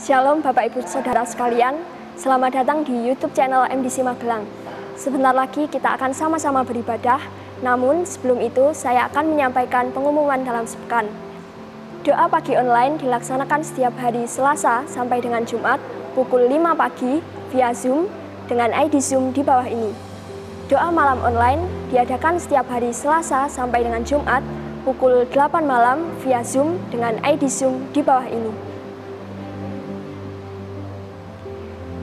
Shalom Bapak Ibu Saudara sekalian, selamat datang di YouTube channel MDC Magelang. Sebentar lagi kita akan sama-sama beribadah, namun sebelum itu saya akan menyampaikan pengumuman dalam sepekan. Doa pagi online dilaksanakan setiap hari Selasa sampai dengan Jumat pukul 5 pagi via Zoom dengan ID Zoom di bawah ini. Doa malam online diadakan setiap hari Selasa sampai dengan Jumat pukul 8 malam via Zoom dengan ID Zoom di bawah ini.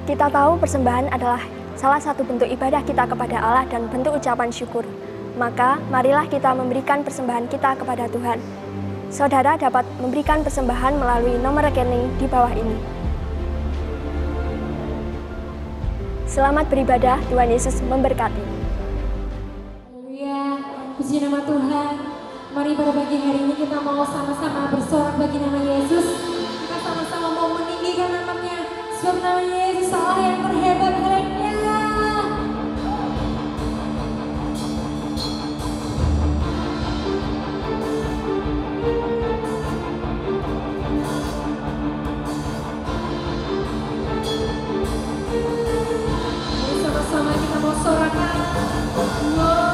Kita tahu persembahan adalah salah satu bentuk ibadah kita kepada Allah dan bentuk ucapan syukur. Maka marilah kita memberikan persembahan kita kepada Tuhan. Saudara dapat memberikan persembahan melalui nomor rekening di bawah ini. Selamat beribadah, Tuhan Yesus memberkati. Haleluya, puji nama Tuhan. Mari pada pagi hari ini kita mau sama-sama bersorak bagi nama Yesus. Kita sama-sama mau meninggikan namanya. Sebab namanya Yesus Allah yang terhebat. Haleluya. Mari sama-sama kita mau sorakan. Oh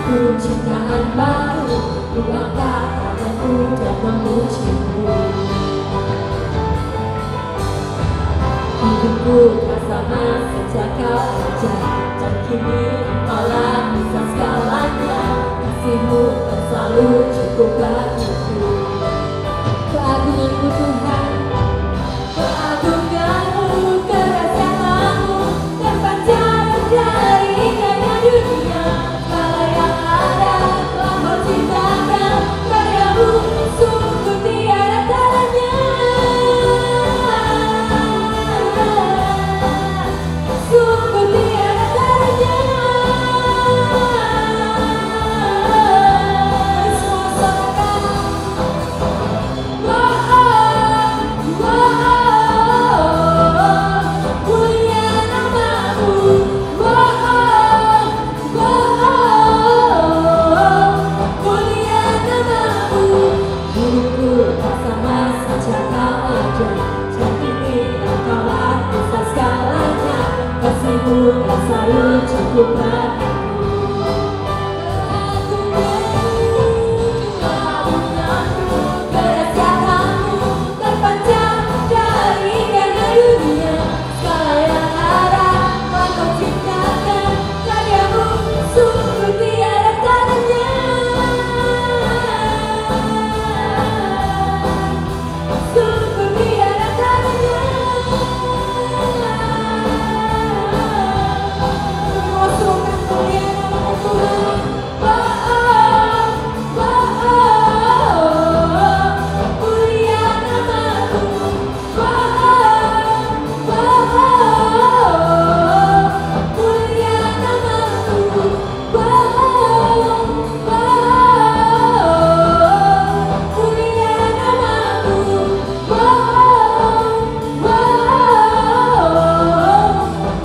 Aku ciptaan baru, ku angkat tanganku dan memujimu. Hidupku tak sama sejak kau saja, dan kini engkaulah bisa segalanya. Kasih-Mu kan selalu cukup bagiku. Keagungan-Mu Tuhan, keagungan-Mu, kerahasiaan-Mu terpancar dari indahnya dunia. Segala yang ada telah Kau ciptakan, karya-Mu sungguh tiada tandanya. Sungguh tiada tandanya. Semua sorakan, mulia nama-Mu, mulia nama-Mu. Hidupku tak sama sejak Kau ada, dan kini Engkaulah bisa segalanya. Kasih-Mu kan selalu cukup bagiku. Keagungan-Mu, kerahasiaan-Mu terpancar dari indahnya dunia. Segala yang ada telah Kau ciptakan, karya-Mu sungguh tiada tandanya. Sungguh tiada tandanya. Serukan mulia nama-Mu Tuhan. Mulia nama-Mu, mulia nama-Mu, mulia nama-Mu,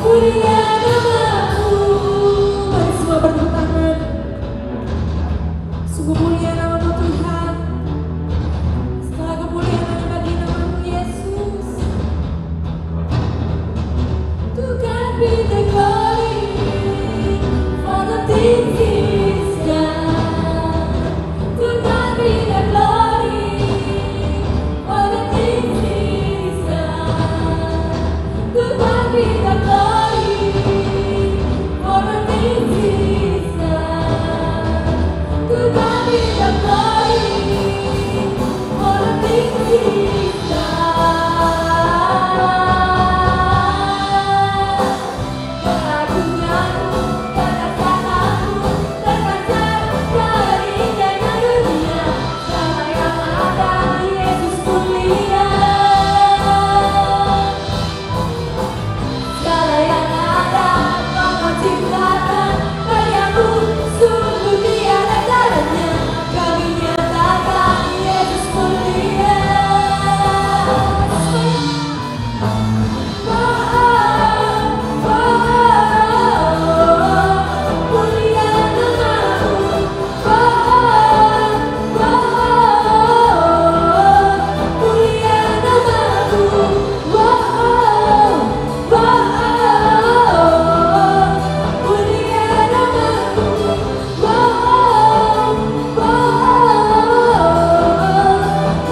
mulia nama-Mu. Mari semua bertepuk tangan. Sungguh mulia nama-Mu Tuhan. Segala kemuliaan hanya bagi nama-Mu Yesus. To God be the glory for the things He's done. To God be the glory for the things He's done. To God be the glory for the things He's done. To God be the glory for the things He's done. Keagungan-Mu, kerahasiaan-Mu terpancar dari indahnya dunia. Segala yang ada, Yesus mulia. Segala yang ada telah Kau ciptakan, karya-Mu sungguh tiada tandanya. Kami nyatakan Yesus mulia. Mulia nama-Mu, mulia nama-Mu, mulia nama-Mu,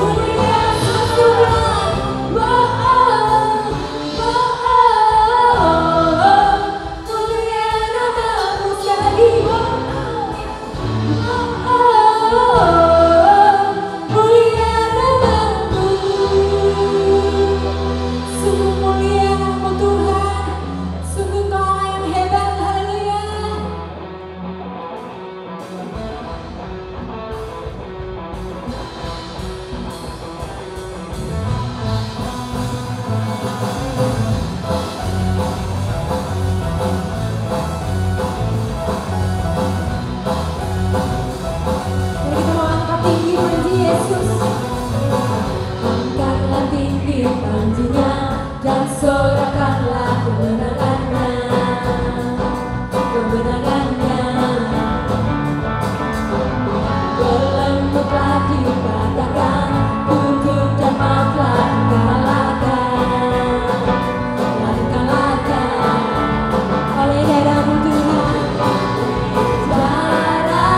mulia Tuhan. Mulia nama-Mu sekali. Mulia nama-Mu. Sungguh mulia nama-Mu Tuhan. Sungguh Engkau yang hebat. Haleluya. Mari kita mau angkat tinggi puji Yesus. Angkatlah tinggi panjinya dan sorakanlah kemenangannya. Kemenangannya belengkuklah dikatakan, kutuk dan mautlah dikalahkan. Telah dikalahkan oleh darah-Mu Tuhan. Darah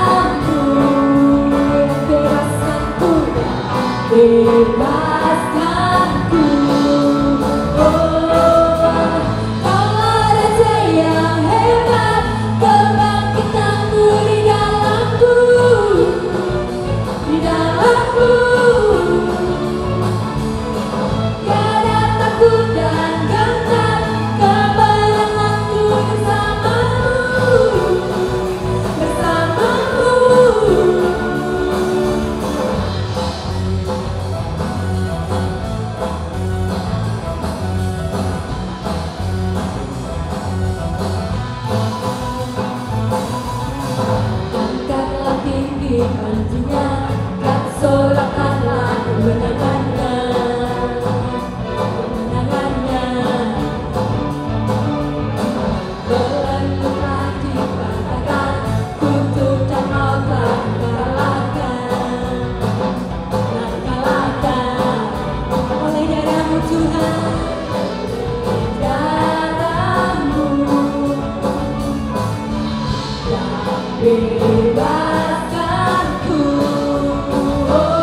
janjinya, kan sorakanlah kemenangannya, kemenangannya. Belenggulah dipatahkan, kutuk dan maut telah dikalahkan, telah dikalahkan oleh darah-Mu Tuhan. Bebaskanku, oh,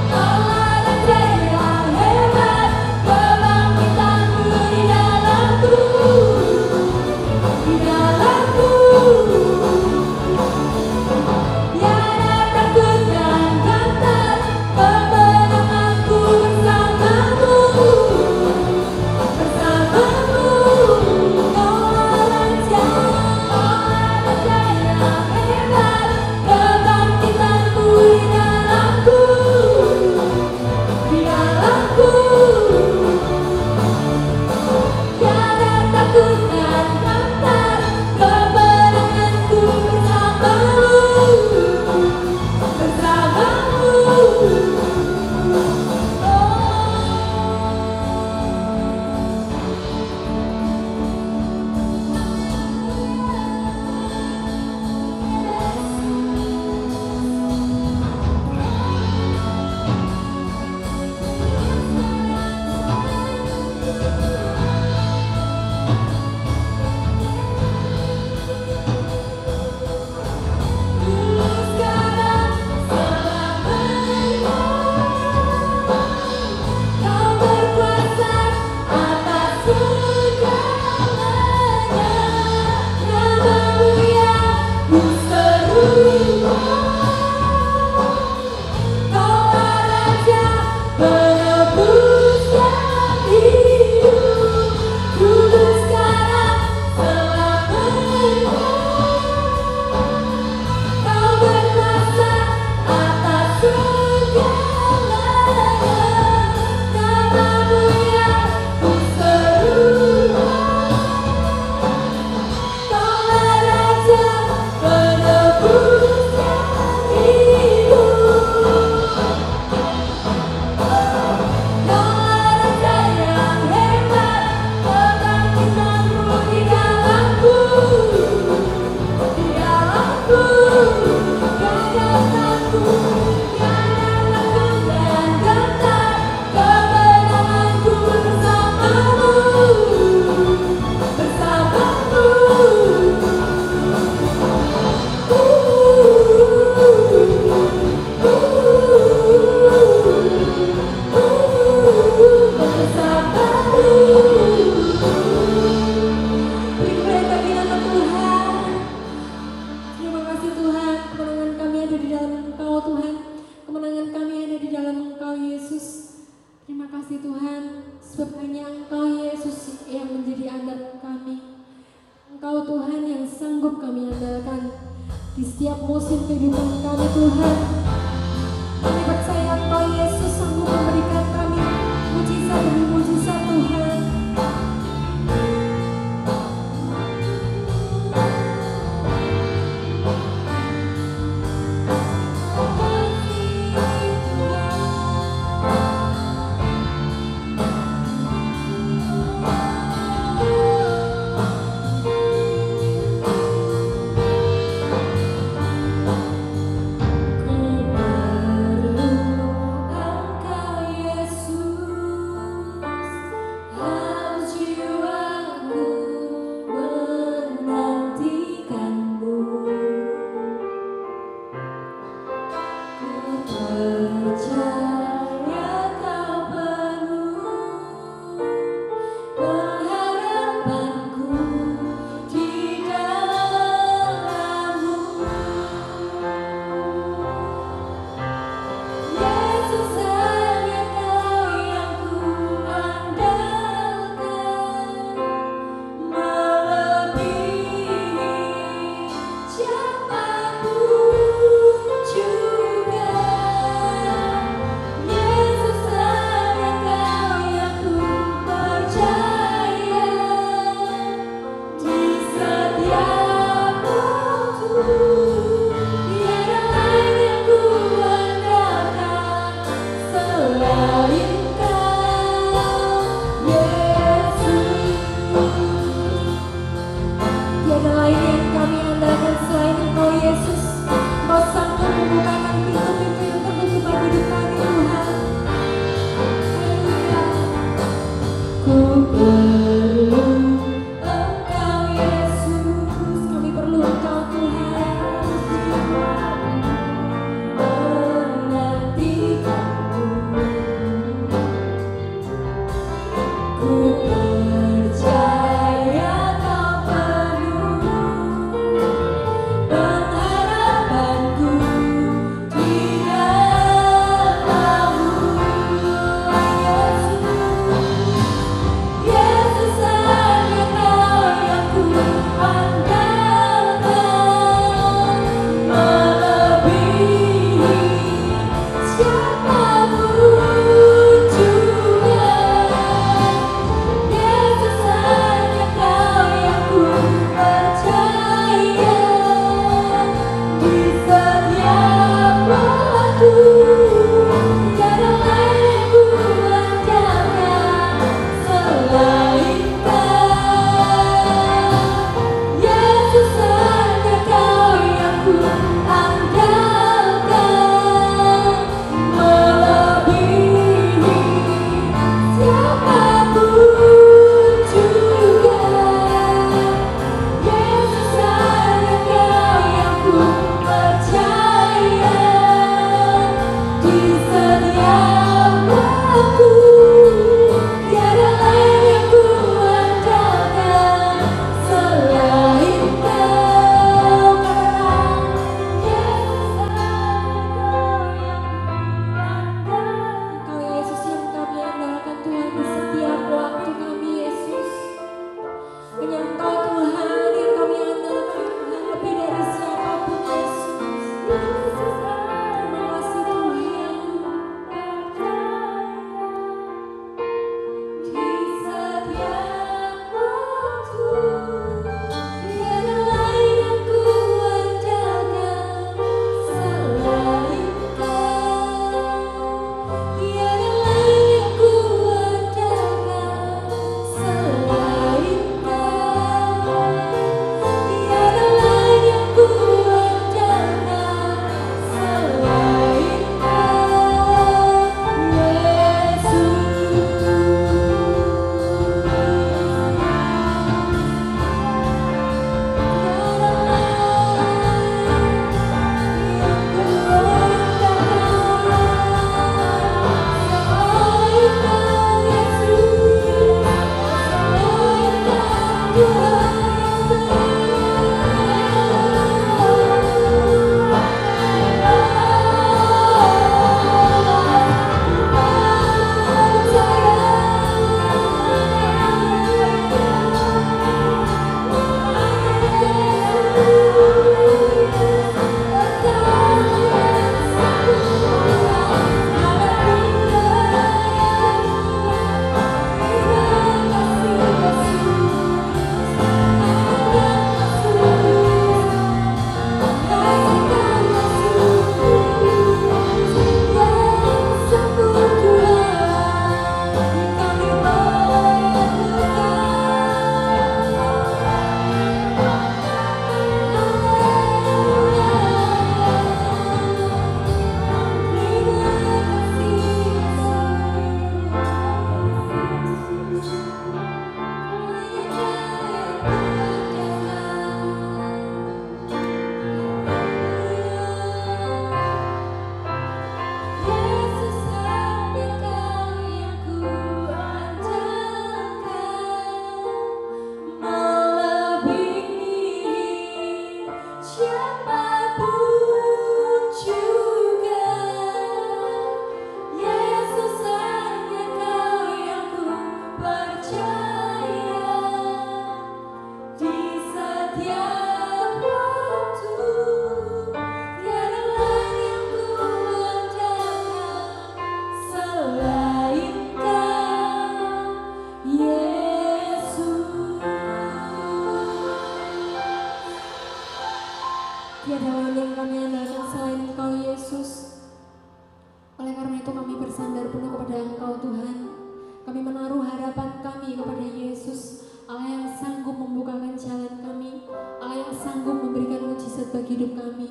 Allah Raja yang hebat, kebangkitan-Mu di dalamku, di dalamku. Tiada takut dan gentar, kemenanganku bersama-Mu, bersama-Mu. Allah Raja yang hebat, kebangkitan-Mu di dalamku, di dalamku. Tiada takut dan gentar, kemenanganku bersama-Mu, bersama-Mu.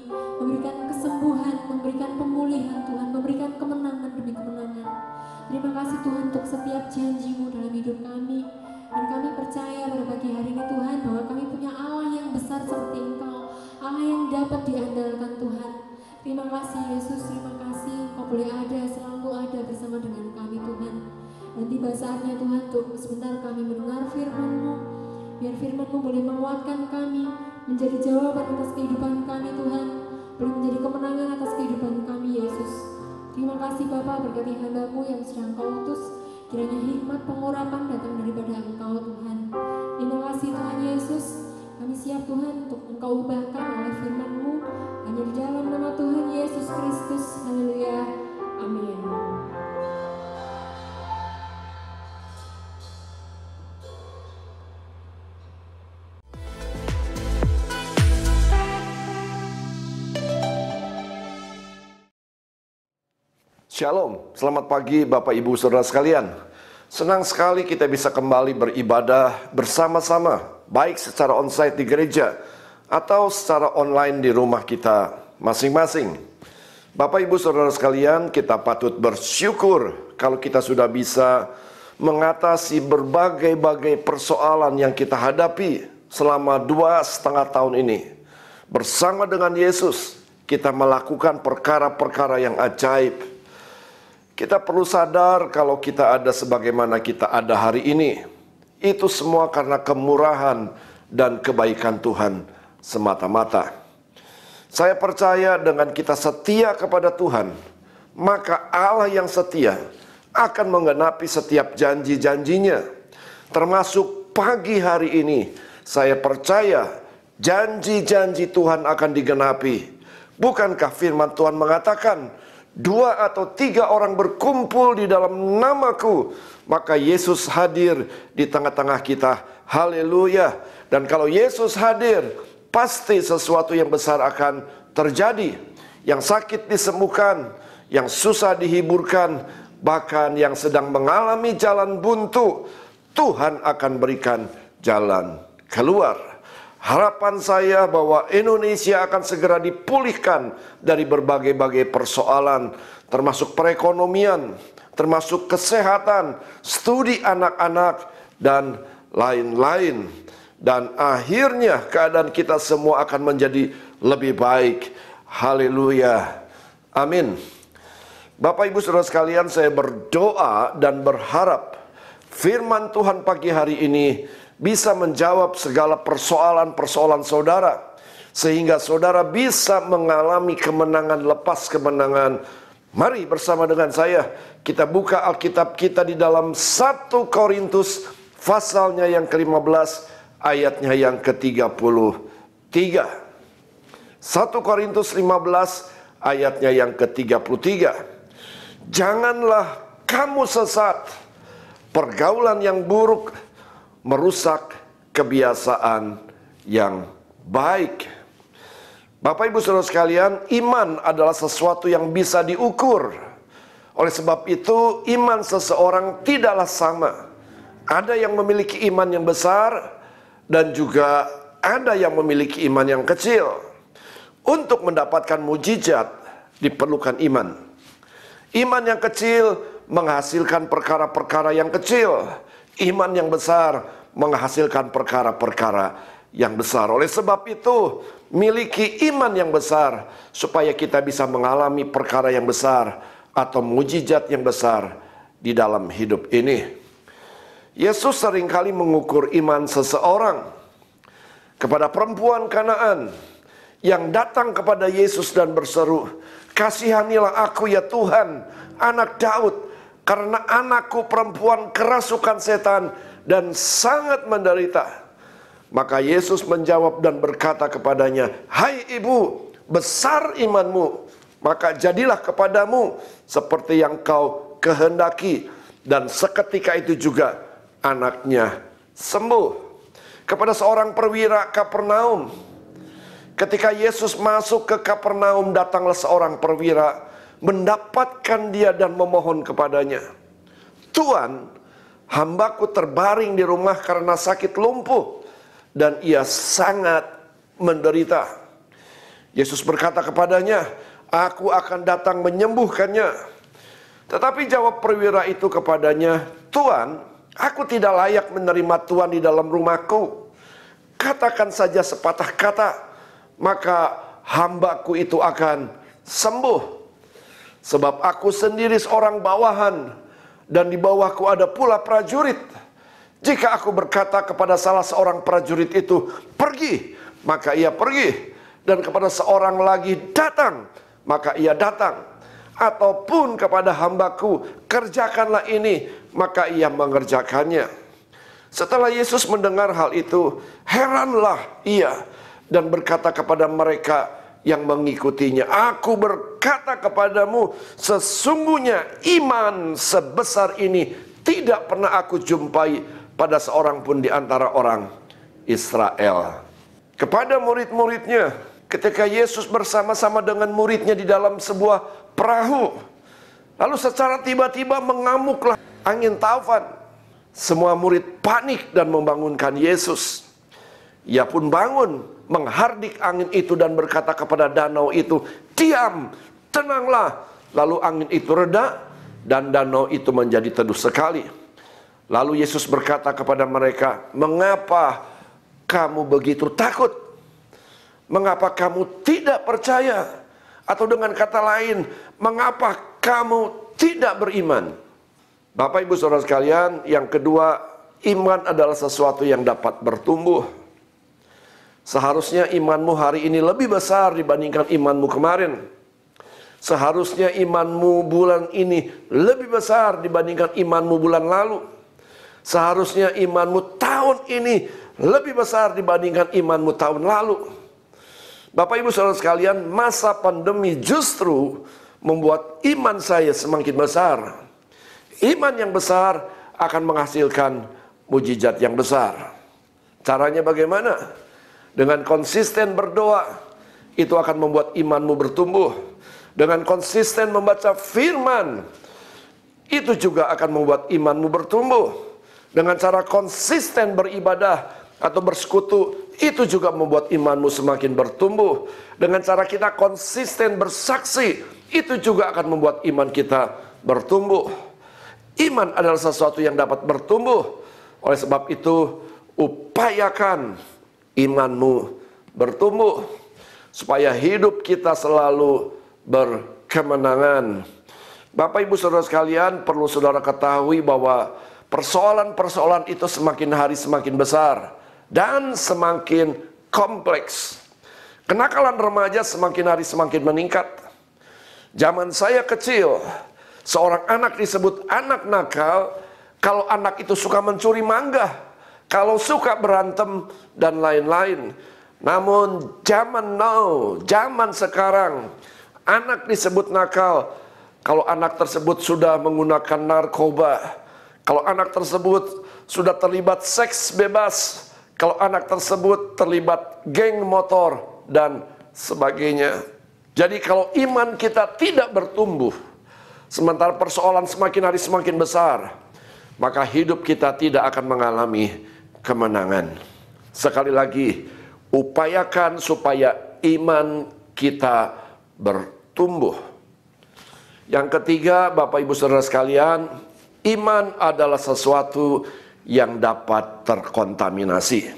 memberikan kesembuhan, memberikan pemulihan Tuhan, memberikan kemenangan demi kemenangan. Terima kasih Tuhan untuk setiap janji-Mu dalam hidup kami. Dan kami percaya pada pagi hari ini Tuhan bahwa kami punya Allah yang besar seperti Engkau, Allah yang dapat diandalkan Tuhan. Terima kasih Yesus, terima kasih Engkau boleh ada, selalu ada bersama dengan kami Tuhan. Dan tiba saatnya Tuhan untuk sebentar kami mendengar firman-Mu. Biar firman-Mu boleh menguatkan kami, menjadi jawaban atas kehidupan kami Tuhan, boleh menjadi kemenangan atas kehidupan kami Yesus. Terima kasih Bapa, berkati hamba-Mu yang sedang Kau utus, kiranya hikmat pengurapan datang daripada Engkau Tuhan. Terima kasih Tuhan Yesus, kami siap Tuhan untuk Engkau ubahkan oleh firman-Mu, hanya di dalam nama Tuhan Yesus Kristus. Haleluya, amin. Shalom, selamat pagi Bapak Ibu Saudara sekalian. Senang sekali kita bisa kembali beribadah bersama-sama, baik secara onsite di gereja atau secara online di rumah kita masing-masing. Bapak Ibu Saudara sekalian, kita patut bersyukur kalau kita sudah bisa mengatasi berbagai-bagai persoalan yang kita hadapi selama 2,5 tahun ini. Bersama dengan Yesus, kita melakukan perkara-perkara yang ajaib. Kita perlu sadar kalau kita ada sebagaimana kita ada hari ini, itu semua karena kemurahan dan kebaikan Tuhan semata-mata. Saya percaya dengan kita setia kepada Tuhan, maka Allah yang setia akan menggenapi setiap janji-janjinya. Termasuk pagi hari ini, saya percaya janji-janji Tuhan akan digenapi. Bukankah firman Tuhan mengatakan, 2 atau 3 orang berkumpul di dalam namaku, maka Yesus hadir di tengah-tengah kita. Haleluya. Dan kalau Yesus hadir, pasti sesuatu yang besar akan terjadi. Yang sakit disembuhkan, yang susah dihiburkan, bahkan yang sedang mengalami jalan buntu, Tuhan akan berikan jalan keluar. Harapan saya bahwa Indonesia akan segera dipulihkan dari berbagai-bagai persoalan, termasuk perekonomian, termasuk kesehatan, studi anak-anak, dan lain-lain. Dan akhirnya keadaan kita semua akan menjadi lebih baik. Haleluya. Amin. Bapak Ibu Saudara sekalian, saya berdoa dan berharap firman Tuhan pagi hari ini bisa menjawab segala persoalan-persoalan saudara, sehingga saudara bisa mengalami kemenangan lepas kemenangan. Mari bersama dengan saya kita buka Alkitab kita di dalam 1 Korintus pasalnya yang ke-15 ayatnya yang ke-33. 1 Korintus 15 ayatnya yang ke-33. Janganlah kamu sesat, pergaulan yang buruk merusak kebiasaan yang baik. Bapak Ibu Saudara sekalian, iman adalah sesuatu yang bisa diukur. Oleh sebab itu, iman seseorang tidaklah sama. Ada yang memiliki iman yang besar dan juga ada yang memiliki iman yang kecil. Untuk mendapatkan mujizat diperlukan iman. Iman yang kecil menghasilkan perkara-perkara yang kecil. Iman yang besar menghasilkan perkara-perkara yang besar. Oleh sebab itu, miliki iman yang besar supaya kita bisa mengalami perkara yang besar atau mujizat yang besar di dalam hidup ini. Yesus seringkali mengukur iman seseorang. Kepada perempuan Kanaan yang datang kepada Yesus dan berseru, "Kasihanilah aku ya Tuhan, anak Daud, karena anakku perempuan kerasukan setan dan sangat menderita." Maka Yesus menjawab dan berkata kepadanya, "Hai ibu, besar imanmu, maka jadilah kepadamu seperti yang kau kehendaki." Dan seketika itu juga anaknya sembuh. Kepada seorang perwira Kapernaum, ketika Yesus masuk ke Kapernaum, datanglah seorang perwira mendapatkan dia dan memohon kepadanya, "Tuan, hambaku terbaring di rumah karena sakit lumpuh dan ia sangat menderita." Yesus berkata kepadanya, "Aku akan datang menyembuhkannya." Tetapi jawab perwira itu kepadanya, "Tuan, aku tidak layak menerima Tuan di dalam rumahku. Katakan saja sepatah kata, maka hambaku itu akan sembuh. Sebab aku sendiri seorang bawahan, dan di bawahku ada pula prajurit. Jika aku berkata kepada salah seorang prajurit itu, 'Pergi,' maka ia pergi. Dan kepada seorang lagi, 'Datang,' maka ia datang. Ataupun kepada hambaku, 'Kerjakanlah ini,' maka ia mengerjakannya." Setelah Yesus mendengar hal itu, heranlah ia dan berkata kepada mereka yang mengikutinya, "Aku berkata kepadamu, sesungguhnya iman sebesar ini tidak pernah aku jumpai pada seorang pun di antara orang Israel." Kepada murid-muridnya, ketika Yesus bersama-sama dengan muridnya di dalam sebuah perahu, lalu secara tiba-tiba mengamuklah angin taufan. Semua murid panik dan membangunkan Yesus. Ia pun bangun, menghardik angin itu dan berkata kepada danau itu, "Diam, tenanglah." Lalu angin itu reda dan danau itu menjadi teduh sekali. Lalu Yesus berkata kepada mereka, "Mengapa kamu begitu takut? Mengapa kamu tidak percaya? Atau dengan kata lain, mengapa kamu tidak beriman?" Bapak Ibu Saudara sekalian, yang kedua, iman adalah sesuatu yang dapat bertumbuh. Seharusnya imanmu hari ini lebih besar dibandingkan imanmu kemarin. Seharusnya imanmu bulan ini lebih besar dibandingkan imanmu bulan lalu. Seharusnya imanmu tahun ini lebih besar dibandingkan imanmu tahun lalu. Bapak Ibu Saudara sekalian, masa pandemi justru membuat iman saya semakin besar. Iman yang besar akan menghasilkan mujizat yang besar. Caranya bagaimana? Dengan konsisten berdoa, itu akan membuat imanmu bertumbuh. Dengan konsisten membaca firman, itu juga akan membuat imanmu bertumbuh. Dengan cara konsisten beribadah atau bersekutu, itu juga membuat imanmu semakin bertumbuh. Dengan cara kita konsisten bersaksi, itu juga akan membuat iman kita bertumbuh. Iman adalah sesuatu yang dapat bertumbuh. Oleh sebab itu, upayakan imanmu bertumbuh, supaya hidup kita selalu berkemenangan. Bapak Ibu Saudara sekalian, perlu saudara ketahui bahwa persoalan-persoalan itu semakin hari semakin besar dan semakin kompleks. Kenakalan remaja semakin hari semakin meningkat. Zaman saya kecil, seorang anak disebut anak nakal kalau anak itu suka mencuri mangga, kalau suka berantem dan lain-lain. Namun zaman sekarang, anak disebut nakal kalau anak tersebut sudah menggunakan narkoba, kalau anak tersebut sudah terlibat seks bebas, kalau anak tersebut terlibat geng motor dan sebagainya. Jadi kalau iman kita tidak bertumbuh, sementara persoalan semakin hari semakin besar, maka hidup kita tidak akan mengalami kemenangan. Sekali lagi, upayakan supaya iman kita bertumbuh. Yang ketiga, Bapak Ibu Saudara sekalian, iman adalah sesuatu yang dapat terkontaminasi.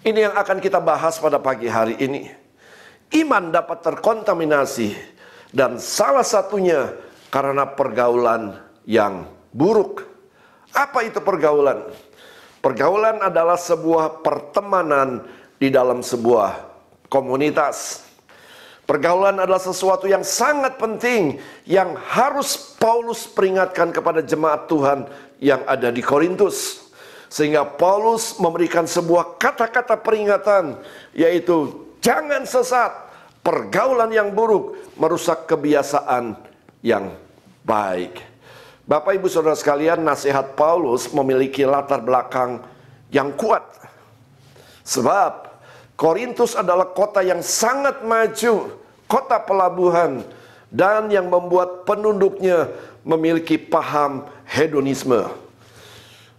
Ini yang akan kita bahas pada pagi hari ini. Iman dapat terkontaminasi, dan salah satunya karena pergaulan yang buruk. Apa itu pergaulan? Pergaulan adalah sebuah pertemanan di dalam sebuah komunitas. Pergaulan adalah sesuatu yang sangat penting yang harus Paulus peringatkan kepada jemaat Tuhan yang ada di Korintus. Sehingga Paulus memberikan sebuah kata-kata peringatan, yaitu jangan sesat. Pergaulan yang buruk merusak kebiasaan yang baik. Bapak Ibu Saudara sekalian, nasihat Paulus memiliki latar belakang yang kuat. Sebab Korintus adalah kota yang sangat maju, kota pelabuhan, dan yang membuat penduduknya memiliki paham hedonisme.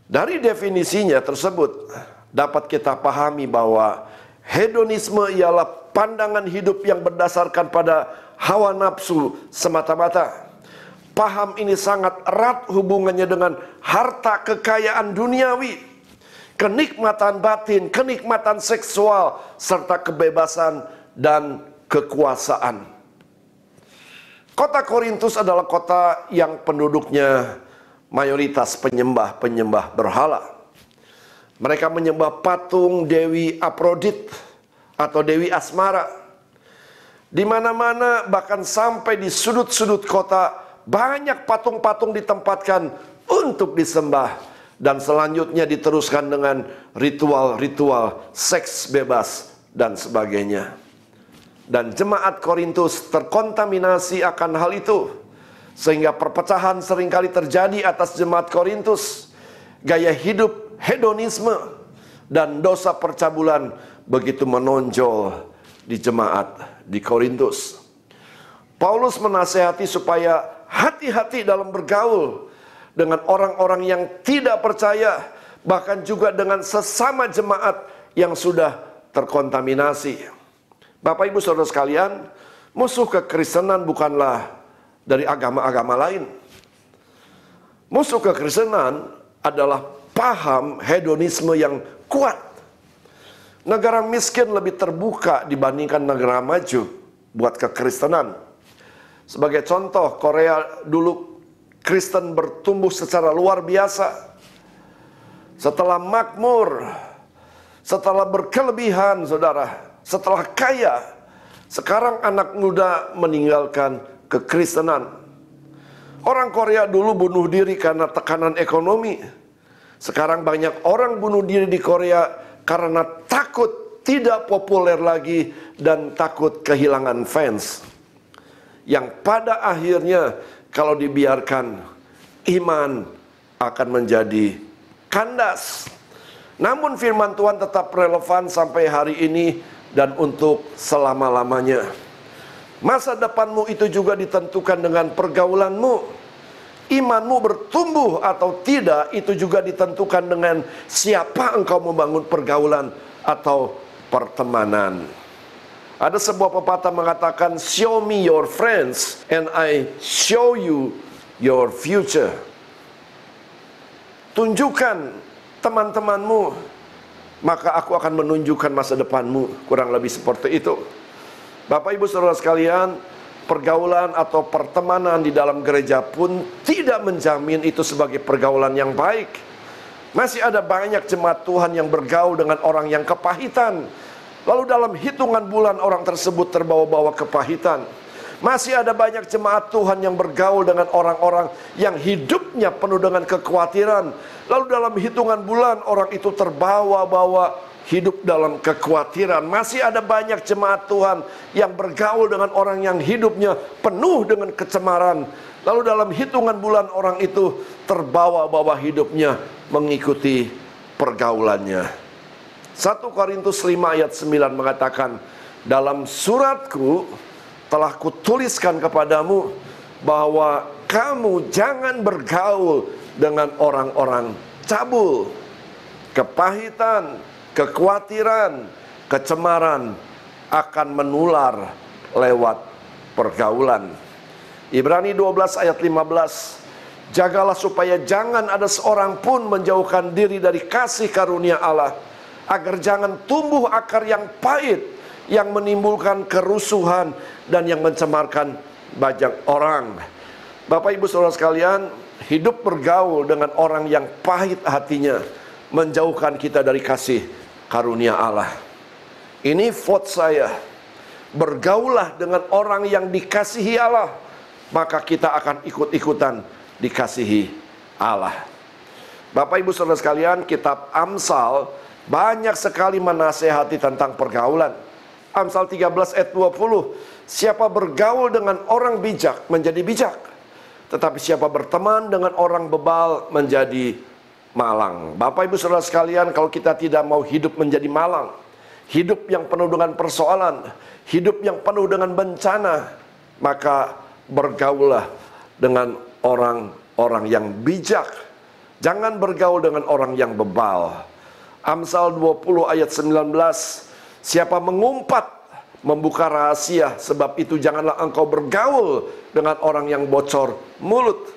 Dari definisinya tersebut dapat kita pahami bahwa hedonisme ialah pandangan hidup yang berdasarkan pada hawa nafsu semata-mata. Paham ini sangat erat hubungannya dengan harta kekayaan duniawi, kenikmatan batin, kenikmatan seksual, serta kebebasan dan kekuasaan. Kota Korintus adalah kota yang penduduknya mayoritas penyembah-penyembah berhala. Mereka menyembah patung Dewi Afrodit atau Dewi Asmara. Di mana-mana, bahkan sampai di sudut-sudut kota, banyak patung-patung ditempatkan untuk disembah. Dan selanjutnya diteruskan dengan ritual-ritual seks bebas dan sebagainya. Dan jemaat Korintus terkontaminasi akan hal itu, sehingga perpecahan seringkali terjadi atas jemaat Korintus. Gaya hidup hedonisme dan dosa percabulan begitu menonjol di jemaat di Korintus. Paulus menasihati supaya hati-hati dalam bergaul dengan orang-orang yang tidak percaya, bahkan juga dengan sesama jemaat yang sudah terkontaminasi. Bapak ibu saudara sekalian, musuh kekristenan bukanlah dari agama-agama lain. Musuh kekristenan adalah paham hedonisme yang kuat. Negara miskin lebih terbuka dibandingkan negara maju buat kekristenan. Sebagai contoh, Korea dulu Kristen bertumbuh secara luar biasa. Setelah makmur, setelah berkelebihan, saudara, setelah kaya, sekarang anak muda meninggalkan kekristenan. Orang Korea dulu bunuh diri karena tekanan ekonomi. Sekarang banyak orang bunuh diri di Korea karena takut tidak populer lagi dan takut kehilangan fans. Yang pada akhirnya kalau dibiarkan, iman akan menjadi kandas. Namun firman Tuhan tetap relevan sampai hari ini dan untuk selama-lamanya. Masa depanmu itu juga ditentukan dengan pergaulanmu. Imanmu bertumbuh atau tidak itu juga ditentukan dengan siapa engkau membangun pergaulan atau pertemanan. Ada sebuah pepatah mengatakan, show me your friends and I show you your future. Tunjukkan teman-temanmu, maka aku akan menunjukkan masa depanmu. Kurang lebih seperti itu. Bapak ibu saudara sekalian, pergaulan atau pertemanan di dalam gereja pun tidak menjamin itu sebagai pergaulan yang baik. Masih ada banyak jemaat Tuhan yang bergaul dengan orang yang kepahitan. Lalu dalam hitungan bulan orang tersebut terbawa-bawa kepahitan. Masih ada banyak jemaat Tuhan yang bergaul dengan orang-orang yang hidupnya penuh dengan kekhawatiran. Lalu dalam hitungan bulan orang itu terbawa-bawa hidup dalam kekhawatiran. Masih ada banyak jemaat Tuhan yang bergaul dengan orang yang hidupnya penuh dengan kecemaran. Lalu dalam hitungan bulan orang itu terbawa-bawa hidupnya mengikuti pergaulannya. 1 Korintus 5 ayat 9 mengatakan, dalam suratku telah kutuliskan kepadamu bahwa kamu jangan bergaul dengan orang-orang cabul. Kepahitan, kekhawatiran, kecemaran akan menular lewat pergaulan. Ibrani 12 ayat 15, jagalah supaya jangan ada seorang pun menjauhkan diri dari kasih karunia Allah, agar jangan tumbuh akar yang pahit, yang menimbulkan kerusuhan dan yang mencemarkan banyak orang. Bapak ibu saudara sekalian, hidup bergaul dengan orang yang pahit hatinya menjauhkan kita dari kasih karunia Allah. Ini vote saya. Bergaulah dengan orang yang dikasihi Allah, maka kita akan ikut-ikutan dikasihi Allah. Bapak ibu saudara sekalian, kitab Amsal banyak sekali menasehati tentang pergaulan. Amsal 13 ayat 20, siapa bergaul dengan orang bijak menjadi bijak, tetapi siapa berteman dengan orang bebal menjadi malang. Bapak ibu saudara sekalian, kalau kita tidak mau hidup menjadi malang, hidup yang penuh dengan persoalan, hidup yang penuh dengan bencana, maka bergaullah dengan orang-orang yang bijak. Jangan bergaul dengan orang yang bebal. Amsal 20 ayat 19, siapa mengumpat membuka rahasia. Sebab itu janganlah engkau bergaul dengan orang yang bocor mulut.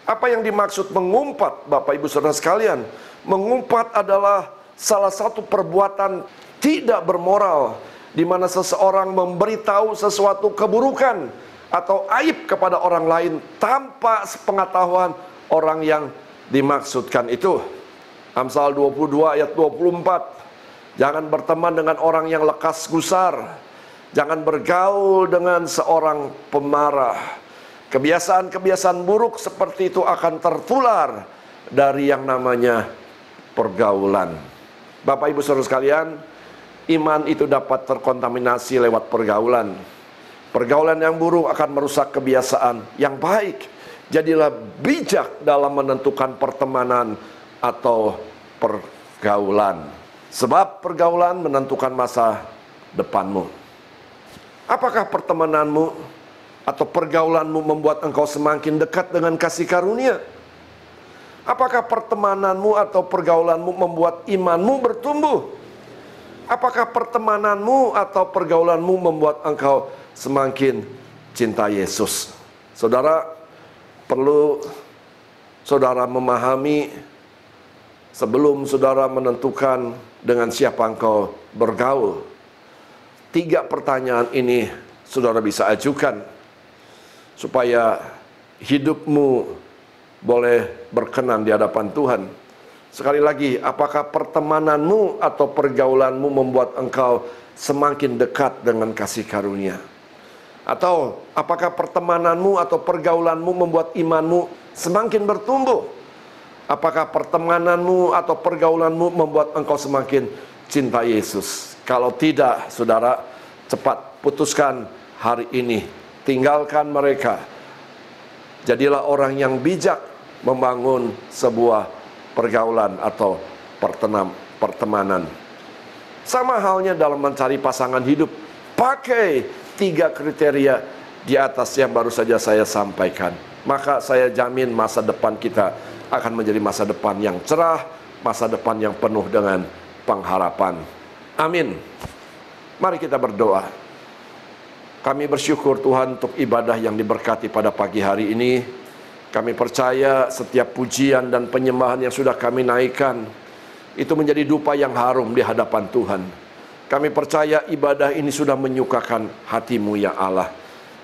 Apa yang dimaksud mengumpat, Bapak Ibu Saudara sekalian? Mengumpat adalah salah satu perbuatan tidak bermoral, di mana seseorang memberitahu sesuatu keburukan atau aib kepada orang lain tanpa sepengetahuan orang yang dimaksudkan itu. Amsal 22 ayat 24. Jangan berteman dengan orang yang lekas gusar. Jangan bergaul dengan seorang pemarah. Kebiasaan-kebiasaan buruk seperti itu akan tertular dari yang namanya pergaulan. Bapak Ibu Saudara sekalian, iman itu dapat terkontaminasi lewat pergaulan. Pergaulan yang buruk akan merusak kebiasaan yang baik. Jadilah bijak dalam menentukan pertemanan atau pergaulan. Sebab pergaulan menentukan masa depanmu. Apakah pertemananmu atau pergaulanmu membuat engkau semakin dekat dengan kasih karunia? Apakah pertemananmu atau pergaulanmu membuat imanmu bertumbuh? Apakah pertemananmu atau pergaulanmu membuat engkau semakin cinta Yesus? Saudara, perlu saudara memahami sebelum saudara menentukan dengan siapa engkau bergaul. 3 pertanyaan ini saudara bisa ajukan supaya hidupmu boleh berkenan di hadapan Tuhan. Sekali lagi, apakah pertemananmu atau pergaulanmu membuat engkau semakin dekat dengan kasih karunia? Atau apakah pertemananmu atau pergaulanmu membuat imanmu semakin bertumbuh? Apakah pertemananmu atau pergaulanmu membuat engkau semakin cinta Yesus? Kalau tidak, saudara, cepat putuskan hari ini. Tinggalkan mereka. Jadilah orang yang bijak membangun sebuah pergaulan atau pertemanan. Sama halnya dalam mencari pasangan hidup. Pakai 3 kriteria di atas yang baru saja saya sampaikan. Maka saya jamin masa depan kita akan menjadi masa depan yang cerah, masa depan yang penuh dengan pengharapan. Amin. Mari kita berdoa. Kami bersyukur Tuhan untuk ibadah yang diberkati pada pagi hari ini. Kami percaya setiap pujian dan penyembahan yang sudah kami naikkan itu menjadi dupa yang harum di hadapan Tuhan. Kami percaya ibadah ini sudah menyukakan hati-Mu ya Allah.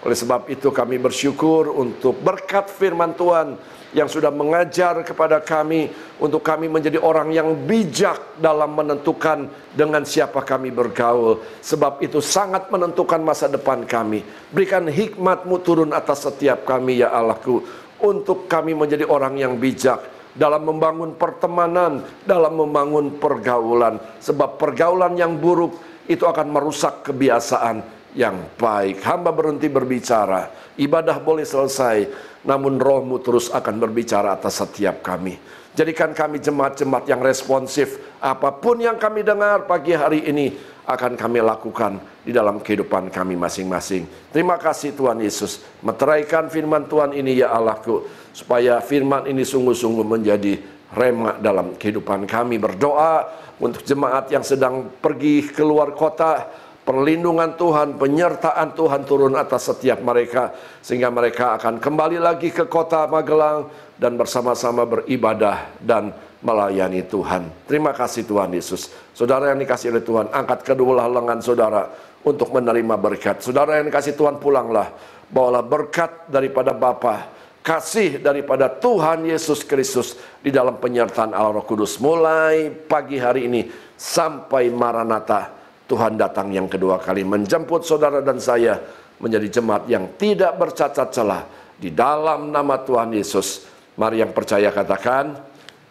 Oleh sebab itu kami bersyukur untuk berkat firman Tuhan yang sudah mengajar kepada kami untuk kami menjadi orang yang bijak dalam menentukan dengan siapa kami bergaul. Sebab itu sangat menentukan masa depan kami. Berikan hikmat-Mu turun atas setiap kami ya Allahku, untuk kami menjadi orang yang bijak dalam membangun pertemanan, dalam membangun pergaulan. Sebab pergaulan yang buruk itu akan merusak kebiasaan yang baik. Hamba berhenti berbicara, ibadah boleh selesai, namun Roh-Mu terus akan berbicara atas setiap kami. Jadikan kami jemaat-jemaat yang responsif. Apapun yang kami dengar pagi hari ini akan kami lakukan di dalam kehidupan kami masing-masing. Terima kasih Tuhan Yesus. Meteraikan firman Tuhan ini ya Allahku, supaya firman ini sungguh-sungguh menjadi rema dalam kehidupan kami. Berdoa untuk jemaat yang sedang pergi keluar kota. Perlindungan Tuhan, penyertaan Tuhan turun atas setiap mereka, sehingga mereka akan kembali lagi ke kota Magelang dan bersama-sama beribadah dan melayani Tuhan. Terima kasih Tuhan Yesus. Saudara yang dikasihi oleh Tuhan, angkat kedua lengan saudara untuk menerima berkat. Saudara yang dikasihi Tuhan, pulanglah, bawalah berkat daripada Bapa, kasih daripada Tuhan Yesus Kristus di dalam penyertaan Allah Roh Kudus mulai pagi hari ini sampai Maranatha. Tuhan datang yang kedua kali menjemput saudara dan saya menjadi jemaat yang tidak bercacat celah di dalam nama Tuhan Yesus. Mari yang percaya katakan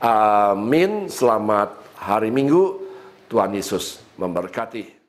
amin. Selamat hari Minggu. Tuhan Yesus memberkati.